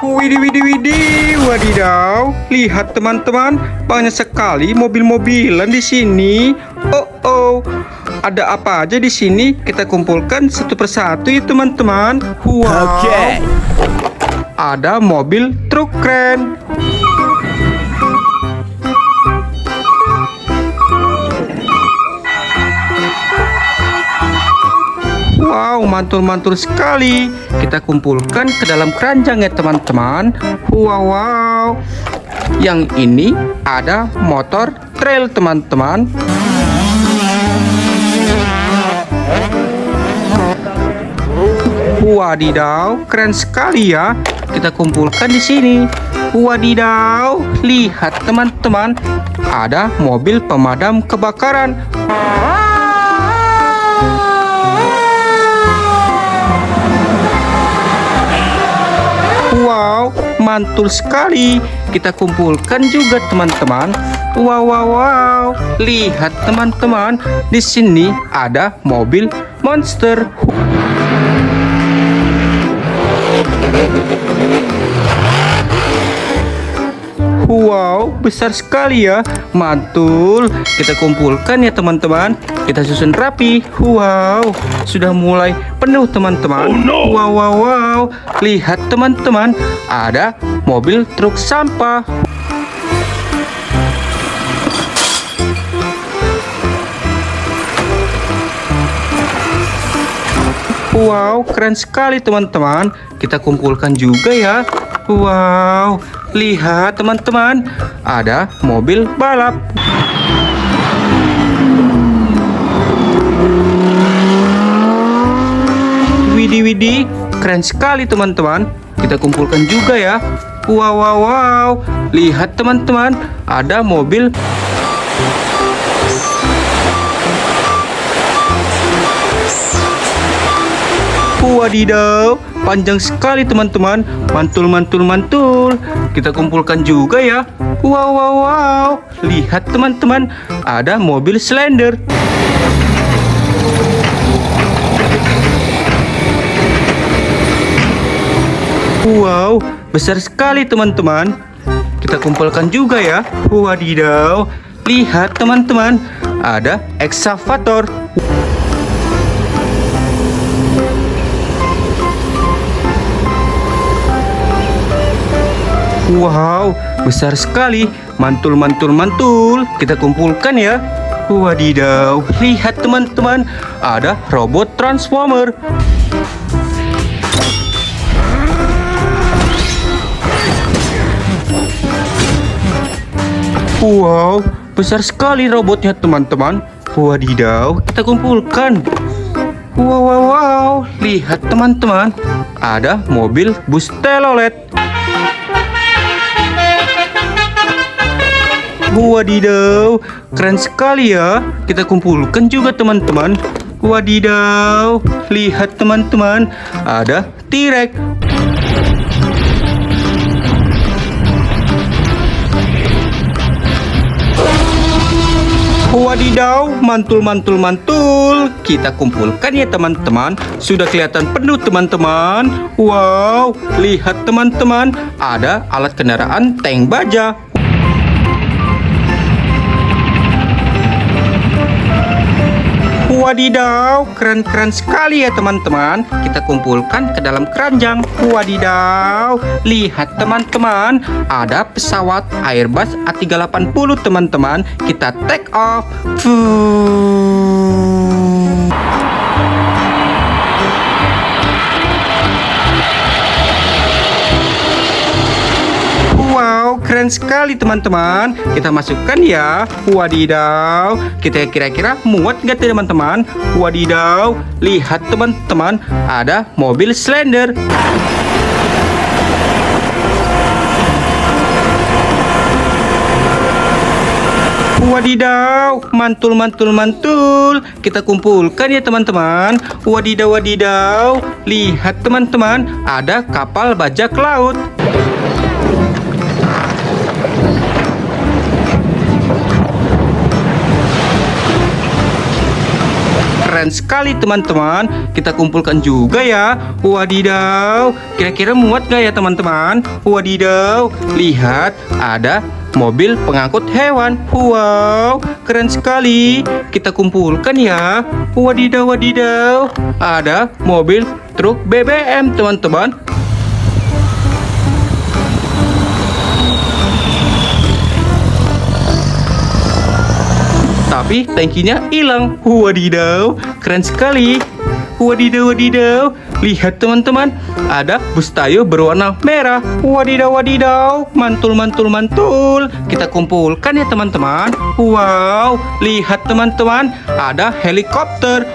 Widih, widih, widih, wadidaw. Lihat teman-teman, banyak sekali mobil-mobilan di sini. Oh, ada apa aja di sini? Kita kumpulkan satu persatu ya teman-teman. Wow. Oke. Ada mobil truk keren. Wow, mantul-mantul sekali. Kita kumpulkan ke dalam keranjang ya teman-teman. Wow. Yang ini ada motor trail teman-teman. Wadidaw, keren sekali ya. Kita kumpulkan di sini. Wadidaw, lihat teman-teman, ada mobil pemadam kebakaran. Wow, mantul sekali. Kita kumpulkan juga teman-teman. Wow. Lihat teman-teman, di sini ada mobil monster. Wow, besar sekali ya. Mantul. Kita kumpulkan ya teman-teman. Kita susun rapi. Wow, sudah mulai penuh teman-teman. Wow. Lihat teman-teman, ada mobil truk sampah. Wow, keren sekali teman-teman. Kita kumpulkan juga ya. Wow, lihat teman-teman, ada mobil balap. Widih, keren sekali teman-teman. Kita kumpulkan juga ya. Wow. Lihat teman-teman, ada mobil wadidaw, panjang sekali teman-teman. Mantul. Kita kumpulkan juga ya. Wow. Lihat teman-teman, ada mobil Slender. Wow, besar sekali teman-teman. Kita kumpulkan juga ya. Wadidaw, lihat teman-teman, ada eksavator. Wow, besar sekali. Mantul. Kita kumpulkan ya. Wadidaw, lihat teman-teman, ada robot transformer. Wow, besar sekali robotnya teman-teman. Wadidaw, kita kumpulkan. Wow, lihat teman-teman, ada mobil bus telolet. Wadidaw, keren sekali ya. Kita kumpulkan juga teman-teman. Wadidaw, lihat teman-teman, ada T-Rex. Wadidaw, mantul. Kita kumpulkan ya teman-teman. Sudah kelihatan penuh teman-teman. Wow, lihat teman-teman, ada alat kendaraan tank baja. Wadidaw, keren sekali ya teman-teman. Kita kumpulkan ke dalam keranjang. Wadidaw, lihat teman-teman, ada pesawat Airbus A380 teman-teman. Kita take off. Wow, keren sekali teman-teman. Kita masukkan ya. Wadidaw, kita kira-kira muat nggak teman-teman? Wadidaw, lihat teman-teman, ada mobil Slender. Wadidaw, mantul. Kita kumpulkan ya teman-teman. Wadidaw, lihat teman-teman, ada kapal bajak laut. keren sekali teman-teman. Kita kumpulkan juga ya. Wadidaw, kira-kira muat gak ya teman-teman? Wadidaw, lihat ada mobil pengangkut hewan. Wow, keren sekali. Kita kumpulkan ya. Wadidaw, wadidaw, ada mobil truk BBM teman-teman. Tapi tangkinya hilang. Wadidaw, keren sekali. Wadidaw, wadidaw, lihat teman-teman, ada bus Tayo berwarna merah. Wadidaw, wadidaw, mantul, mantul, mantul. Kita kumpulkan ya teman-teman. Wow, lihat teman-teman, ada helikopter.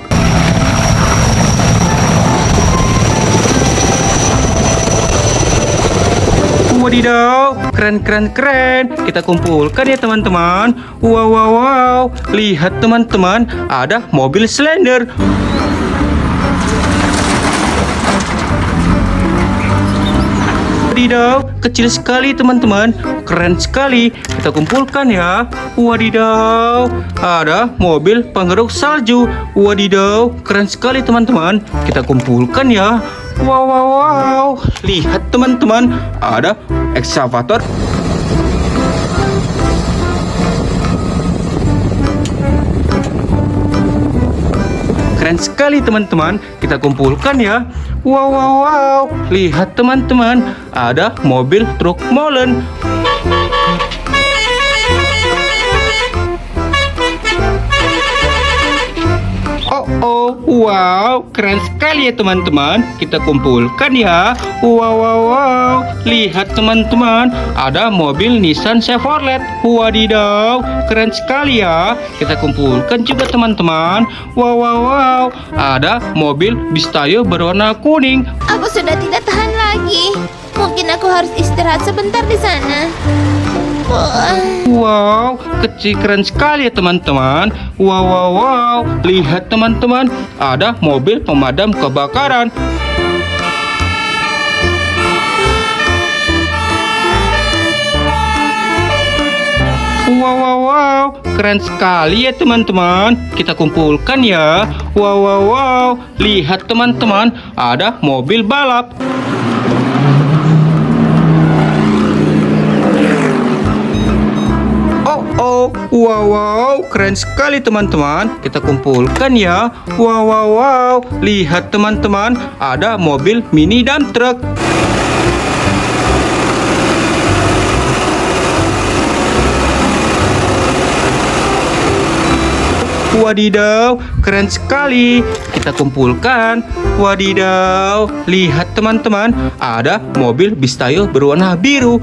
Wadidaw, keren, keren, keren. Kita kumpulkan ya teman-teman. Wow, wow, wow, lihat teman-teman, ada mobil Slender. Wadidaw, kecil sekali teman-teman, keren sekali. Kita kumpulkan ya. Wadidaw, ada mobil penggeruk salju. Wadidaw, keren sekali teman-teman. Kita kumpulkan ya. Wow, wow, wow, lihat teman-teman, ada ekskavator. Keren sekali teman-teman. Kita kumpulkan ya. Wow, wow, wow, lihat teman-teman, ada mobil truk molen. Oh, wow, keren sekali ya teman-teman. Kita kumpulkan ya. Wow, wow, wow, lihat teman-teman, ada mobil Nissan Chevrolet. Wadidaw, keren sekali ya. Kita kumpulkan juga teman-teman. Wow, wow, wow, ada mobil bis Tayo berwarna kuning. Aku sudah tidak tahan lagi. Mungkin aku harus istirahat sebentar di sana. Wow, kecil, keren sekali ya teman-teman. Wow, wow, wow, lihat teman-teman, ada mobil pemadam kebakaran. Wow, wow, wow, keren sekali ya teman-teman. Kita kumpulkan ya. Wow, wow, wow, lihat teman-teman, ada mobil balap. Oh, wow, wow, keren sekali teman-teman. Kita kumpulkan ya. Wow, wow, wow, lihat teman-teman, ada mobil mini dump truck. Wadidaw, keren sekali. Kita kumpulkan. Wadidaw, lihat teman-teman, ada mobil bis Tayo berwarna biru.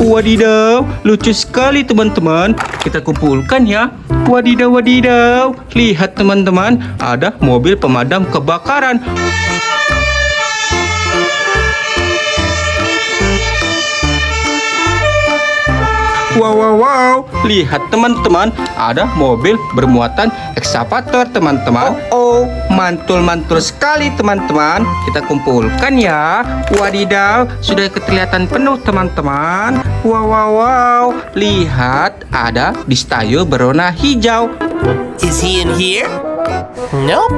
Wadidaw, lucu sekali teman-teman. Kita kumpulkan ya. Wadidaw, wadidaw, lihat teman-teman, ada mobil pemadam kebakaran. Wow, wow, wow, lihat teman-teman, ada mobil bermuatan ekskavator teman-teman. Oh, mantul, mantul sekali teman-teman. Kita kumpulkan ya. Wadidaw, sudah kelihatan penuh teman-teman. Wow, wow, wow, lihat ada bis Tayo berwarna hijau. Is he in here? Nope.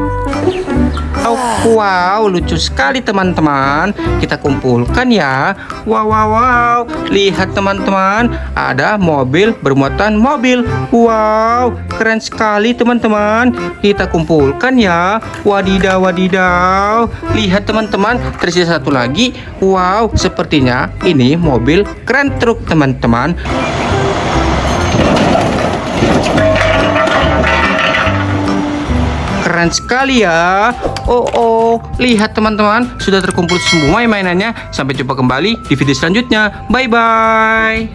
Oh, wow, lucu sekali teman-teman. Kita kumpulkan ya. Wow, wow, wow, lihat teman-teman, ada mobil bermuatan mobil. Wow, keren sekali teman-teman. Kita kumpulkan ya. Wadidaw, wadidaw, lihat teman-teman, tersisa satu lagi. Wow, sepertinya ini mobil keren truk teman-teman. Keren sekali ya. Oh, lihat teman-teman, sudah terkumpul semua mainannya. Sampai jumpa kembali di video selanjutnya. Bye bye.